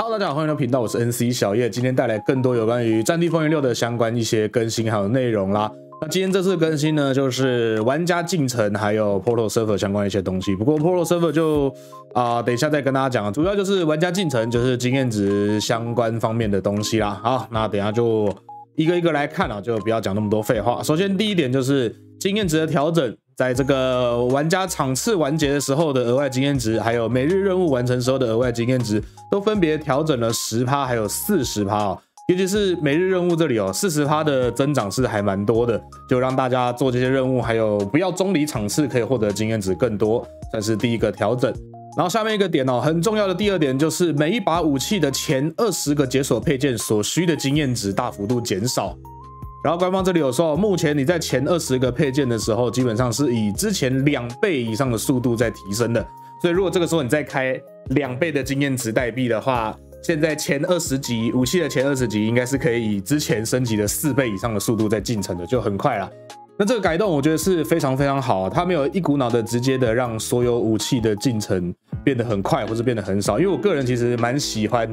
Hello， 大家好，欢迎来到频道，我是 NC 小叶，今天带来更多有关于《战地风云6》的相关一些更新还有内容啦。那今天这次更新呢，就是玩家进程还有 Portal Server 相关的一些东西。不过 Portal Server 就等一下再跟大家讲，主要就是玩家进程，就是经验值相关方面的东西啦。好，那等一下就一个一个来看啊，就不要讲那么多废话。首先第一点就是经验值的调整。在这个玩家场次完结的时候的额外经验值，还有每日任务完成时候的额外经验值，都分别调整了 10% 还有 40% 哦。尤其是每日任务这里哦 ，40% 的增长是还蛮多的，就让大家做这些任务，还有不要中离场次可以获得经验值更多，算是第一个调整。然后下面一个点哦，很重要的第二点就是每一把武器的前20个解锁配件所需的经验值大幅度减少。然后官方这里有说，目前你在前20个配件的时候，基本上是以之前2倍以上的速度在提升的。所以如果这个时候你再开2倍的经验值代币的话，现在前20级武器的前20级应该是可以以之前升级的4倍以上的速度在进程的，就很快啦。那这个改动我觉得是非常非常好，它没有一股脑的直接的让所有武器的进程变得很快或是变得很少，因为我个人其实蛮喜欢。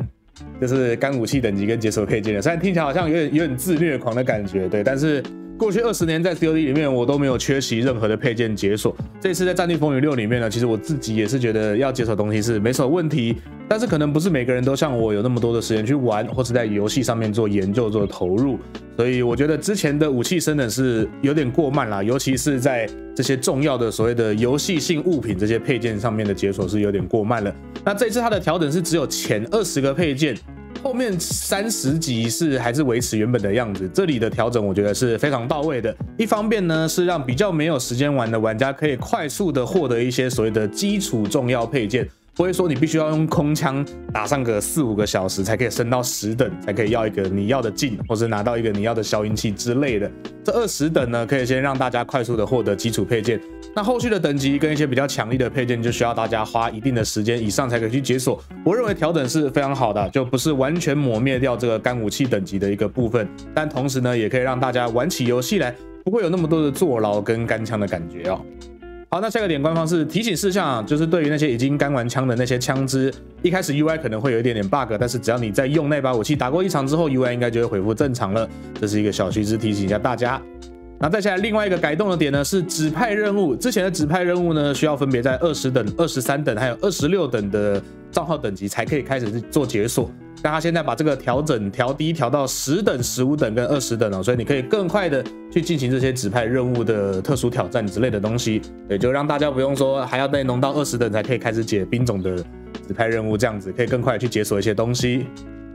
就是干武器等级跟解锁配件的，虽然听起来好像有点自虐狂的感觉，对，但是过去20年在 COD 里面我都没有缺席任何的配件解锁。这次在《战地风云6》里面呢，其实我自己也是觉得要解锁东西是没什么问题，但是可能不是每个人都像我有那么多的时间去玩，或是在游戏上面做研究做投入，所以我觉得之前的武器升等是有点过慢啦，尤其是在这些重要的所谓的游戏性物品这些配件上面的解锁是有点过慢了。那这次它的调整是只有前20个配件。后面30级还是维持原本的样子，这里的调整我觉得是非常到位的。一方面呢，是让比较没有时间玩的玩家可以快速的获得一些所谓的基础重要配件，不会说你必须要用空枪打上个4-5个小时才可以升到10等，才可以要一个你要的镜，或是拿到一个你要的消音器之类的。这20等呢，可以先让大家快速的获得基础配件。那后续的等级跟一些比较强力的配件，就需要大家花一定的时间以上才可以去解锁。我认为调整是非常好的，就不是完全抹灭掉这个干武器等级的一个部分，但同时呢，也可以让大家玩起游戏来不会有那么多的坐牢跟干枪的感觉哦。好，那下个点官方是提醒事项，就是对于那些已经干完枪的那些枪支，一开始 UI 可能会有一点点 bug， 但是只要你在用那把武器打过1场之后 ，UI 应该就会恢复正常了。这是一个小须知，提醒一下大家。那再下来另外一个改动的点呢，是指派任务。之前的指派任务呢，需要分别在20等、23等还有26等的账号等级才可以开始做解锁。但他现在把这个调整调低，调到10等、15等跟20等哦，所以你可以更快的去进行这些指派任务的特殊挑战之类的东西，也就让大家不用说还要再弄到20等才可以开始解兵种的指派任务，这样子可以更快的去解锁一些东西。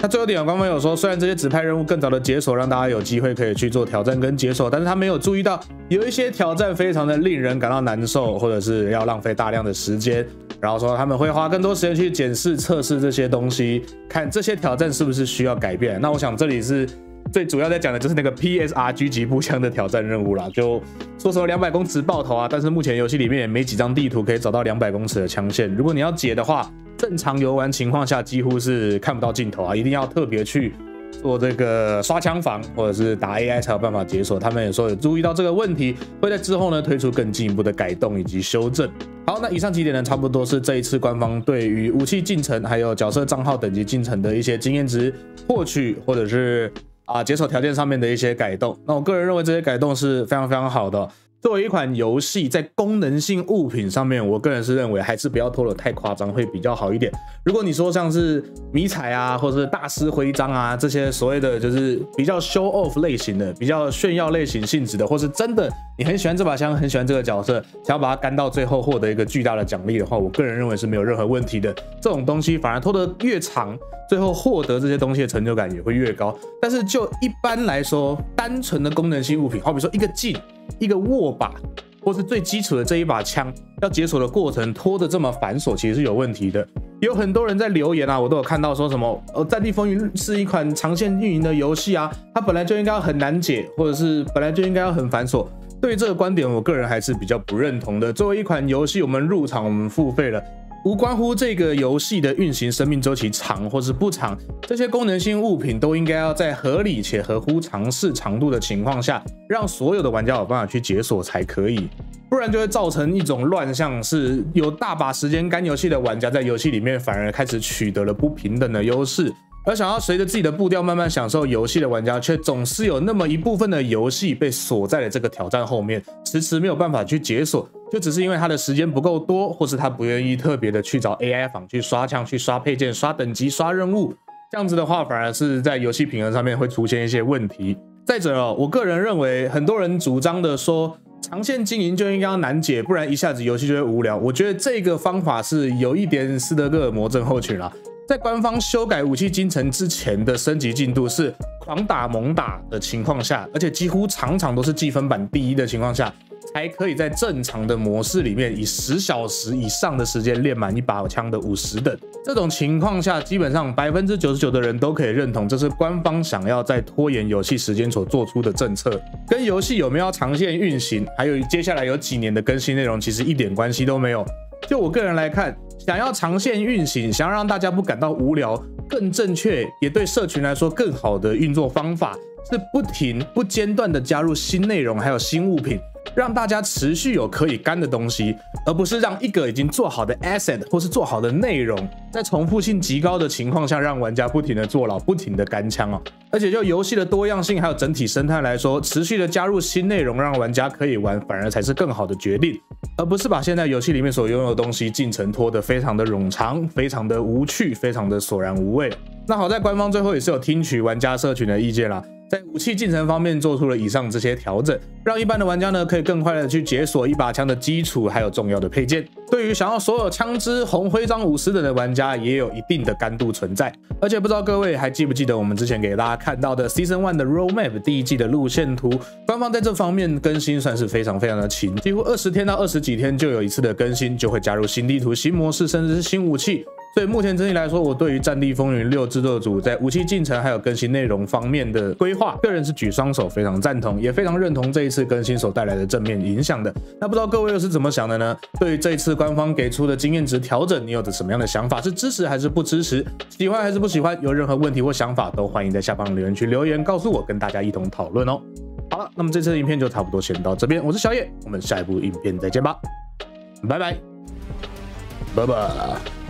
那最后一点，官方有说，虽然这些指派任务更早的解锁让大家有机会可以去做挑战跟解锁，但是他没有注意到有一些挑战非常的令人感到难受，或者是要浪费大量的时间，然后说他们会花更多时间去检视测试这些东西，看这些挑战是不是需要改变。那我想这里是最主要在讲的就是那个 PSR 狙击步枪的挑战任务啦，就说什么200公尺爆头啊，但是目前游戏里面也没几张地图可以找到200公尺的枪线，如果你要解的话，正常游玩情况下几乎是看不到尽头啊，一定要特别去做这个刷枪房或者是打 AI 才有办法解锁。他们也说有注意到这个问题，会在之后呢推出更进一步的改动以及修正。好，那以上几点呢，差不多是这一次官方对于武器进程还有角色账号等级进程的一些经验值获取或者是解锁条件上面的一些改动。那我个人认为这些改动是非常非常好的。作为一款游戏，在功能性物品上面，我个人是认为还是不要拖得太夸张，会比较好一点。如果你说像是迷彩啊，或者是大师徽章啊，这些所谓的就是比较 show off 类型的、比较炫耀类型性质的，或是真的你很喜欢这把枪，很喜欢这个角色，想要把它干到最后获得一个巨大的奖励的话，我个人认为是没有任何问题的。这种东西反而拖得越长，最后获得这些东西的成就感也会越高。但是就一般来说，单纯的功能性物品，好比说一个镜、一个握把，或是最基础的这一把枪，要解锁的过程拖得这么繁琐，其实是有问题的。有很多人在留言啊，我都有看到说什么《战地风云》是一款长线运营的游戏啊，它本来就应该要很难解，或者是本来就应该要很繁琐。对于这个观点，我个人还是比较不认同的。作为一款游戏，我们入场，我们付费了。无关乎这个游戏的运行生命周期长或是不长，这些功能性物品都应该要在合理且合乎尝试长度的情况下，让所有的玩家有办法去解锁才可以。不然就会造成一种乱象，是有大把时间干游戏的玩家在游戏里面反而开始取得了不平等的优势，而想要随着自己的步调慢慢享受游戏的玩家，却总是有那么一部分的游戏被锁在了这个挑战后面，迟迟没有办法去解锁，就只是因为他的时间不够多，或是他不愿意特别的去找 AI 坊去刷枪、去刷配件、刷等级、刷任务，这样子的话反而是在游戏平衡上面会出现一些问题。再者我个人认为很多人主张的说长线经营就应该要难解，不然一下子游戏就会无聊。我觉得这个方法是有一点斯德哥尔摩症候群啦。在官方修改武器进程之前的升级进度是狂打猛打的情况下，而且几乎常常都是积分榜第1的情况下，才可以在正常的模式里面以10小时以上的时间练满一把枪的50等。这种情况下，基本上99%的人都可以认同，这是官方想要在拖延游戏时间所做出的政策，跟游戏有没有长线运行，还有接下来有几年的更新内容，其实一点关系都没有。就我个人来看，想要长线运行，想要让大家不感到无聊，更正确也对社群来说更好的运作方法，是不停不间断的加入新内容还有新物品，让大家持续有可以干的东西，而不是让一个已经做好的 asset 或是做好的内容，在重复性极高的情况下，让玩家不停的坐牢，不停的干枪哦。而且就游戏的多样性还有整体生态来说，持续的加入新内容，让玩家可以玩，反而才是更好的决定，而不是把现在游戏里面所拥有的东西进程拖得非常的冗长，非常的无趣，非常的索然无味。那好在官方最后也是有听取玩家社群的意见啦，在武器进程方面做出了以上这些调整，让一般的玩家呢可以更快的去解锁一把枪的基础还有重要的配件。对于想要所有枪支红徽章50等的玩家，也有一定的干度存在。而且不知道各位还记不记得我们之前给大家看到的 Season 1的 Roadmap 第1季的路线图，官方在这方面更新算是非常的勤，几乎20天到20几天就有一次的更新，就会加入新地图、新模式，甚至是新武器。所以目前整体来说，我对于《战地风云6》制作组在武器进程还有更新内容方面的规划，个人是举双手非常赞同，也非常认同这一次更新所带来的正面影响的。那不知道各位又是怎么想的呢？对于这一次官方给出的经验值调整，你有着什么样的想法？是支持还是不支持？喜欢还是不喜欢？有任何问题或想法，都欢迎在下方留言区留言告诉我，跟大家一同讨论哦。好了，那么这次的影片就差不多先到这边，我是小野，我们下一部影片再见吧，拜拜，拜拜。